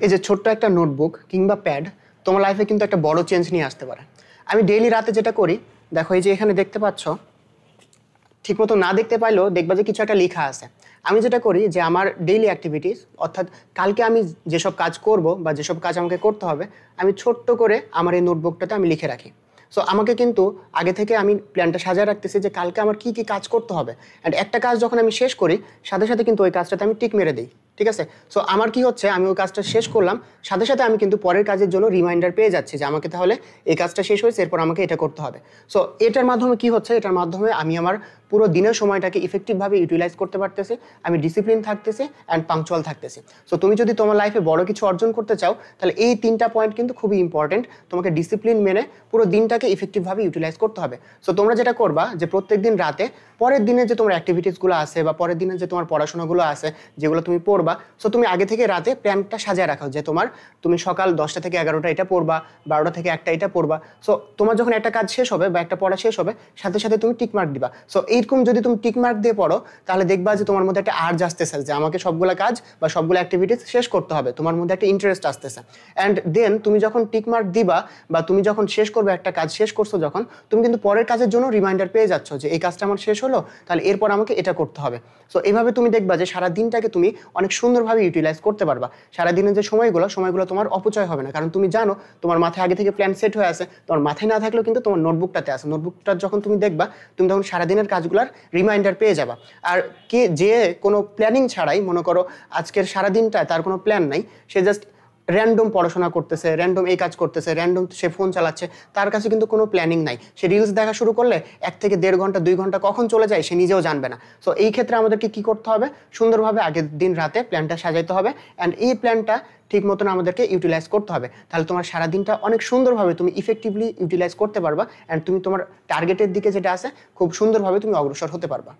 এই যে ছোট্ট একটা নোটবুক কিংবা প্যাড তোমার লাইফে কিন্তু একটা বড় চেঞ্জ নিয়ে আসতে পারে। আমি ডেইলি রাতে যেটা করি, দেখো এই যে এখানে দেখতে পাচ্ছ, ঠিকমতো না দেখতে পাইলেও দেখবা যে কিছু একটা লেখা আছে। আমি যেটা করি যে আমার ডেইলি অ্যাক্টিভিটিস, অর্থাৎ কালকে আমি যেসব কাজ করব বা যেসব কাজ আমাকে করতে হবে, আমি ছোট্ট করে আমার এই নোটবুকটাতে আমি লিখে রাখি। সো আমাকে কিন্তু আগে থেকে আমি প্ল্যানটা সাজিয়ে রাখতেছি যে কালকে আমার কী কী কাজ করতে হবে, অ্যান্ড একটা কাজ যখন আমি শেষ করি সাথে সাথে কিন্তু ওই কাজটাতে আমি টিক মেরে দিই। ঠিক আছে? সো আমার কি হচ্ছে, আমি ওই কাজটা শেষ করলাম, সাথে সাথে আমি কিন্তু পরের কাজের জন্য রিমাইন্ডার পেয়ে যাচ্ছি যে আমাকে তাহলে এই কাজটা শেষ হয়েছে, এরপর আমাকে এটা করতে হবে। সো এটার মাধ্যমে কি হচ্ছে, এটার মাধ্যমে আমি আমার পুরো দিনের সময়টাকে ইফেক্টিভভাবে ইউটিলাইজ করতে পারতেছি, আমি ডিসিপ্লিন থাকতেছি অ্যান্ড পাংচুয়াল থাকতেছি। সো তুমি যদি তোমার লাইফে বড় কিছু অর্জন করতে চাও, তাহলে এই 3টা পয়েন্ট কিন্তু খুবই ইম্পর্টেন্ট। তোমাকে ডিসিপ্লিন মেনে পুরো দিনটাকে ইফেক্টিভভাবে ইউটিলাইজ করতে হবে। সো তোমরা যেটা করবা যে প্রত্যেক দিন রাতে পরের দিনের যে তোমার অ্যাক্টিভিটিসগুলো আছে বা পরের দিনের যে তোমার পড়াশোনাগুলো আছে যেগুলো তুমি পড়বা, সো তুমি আগে থেকে রাতে প্ল্যানটা সাজিয়ে রাখো যে তুমি সকাল 10টা থেকে 11টা এটা পড়বা, 12টা থেকে 1টা এটা পড়বা। সো তোমার যখন একটা কাজ শেষ হবে বা একটা পড়া শেষ হবে, সাথে সাথে তুমি টিকমার্ক দিবা। সো এইরকম যদি তুমি টিকমার্ক দিয়ে পড়ো, তাহলে দেখবা যে তোমার মধ্যে একটা আর্জ আসতেছে যে আমাকে সবগুলো কাজ বা সবগুলো অ্যাক্টিভিটিস শেষ করতে হবে, তোমার মধ্যে একটা ইন্টারেস্ট আসতেছে। অ্যান্ড দেন তুমি যখন টিকমার্ক দিবা বা তুমি যখন শেষ করবে একটা কাজ শেষ করছো যখন, তুমি কিন্তু পরের কাজের জন্য রিমাইন্ডার পেয়ে যাচ্ছ যে এই কাজটা আমার শেষ হলো, তাহলে এরপর আমাকে এটা করতে হবে। সো এভাবে তুমি দেখবা যে সারা দিনটাকে তুমি অনেক সুন্দরভাবে ইউটিলাইজ করতে পারবা। সারাদিনের যে সময়গুলো তোমার অপচয় হবে না, কারণ তুমি জানো তোমার মাথায় আগে থেকে প্ল্যান সেট হয়ে আছে। তোমার মাথায় না থাকলেও কিন্তু তোমার নোটবুকটাতে আছে। নোটবুকটা যখন তুমি দেখবা, তুমি তখন সারাদিনের কাজগুলোর রিমাইন্ডার পেয়ে যাবা। আর যে কোনো প্ল্যানিং ছাড়াই, মনে করো আজকের সারাদিনটা তার কোনো প্ল্যান নাই, সে জাস্ট র্যান্ডম পড়াশোনা করতেছে, র্যান্ডম এই কাজ করতেছে, র্যান্ডম সে ফোন চালাচ্ছে, তার কাছে কিন্তু কোনো প্ল্যানিং নাই। সে রিলস দেখা শুরু করলে 1 থেকে 1.5 ঘন্টা 2 ঘন্টা কখন চলে যায় সে নিজেও জানবে না। সো এই ক্ষেত্রে আমাদেরকে কি করতে হবে, সুন্দরভাবে আগের দিন রাতে প্ল্যানটা সাজাইতে হবে, অ্যান্ড এই প্ল্যানটা ঠিক মতন আমাদেরকে ইউটিলাইজ করতে হবে। তাহলে তোমার সারাদিনটা অনেক সুন্দরভাবে তুমি ইফেক্টিভলি ইউটিলাইজ করতে পারবা, অ্যান্ড তুমি তোমার টার্গেটের দিকে যেটা আছে খুব সুন্দরভাবে তুমি অগ্রসর হতে পারবা।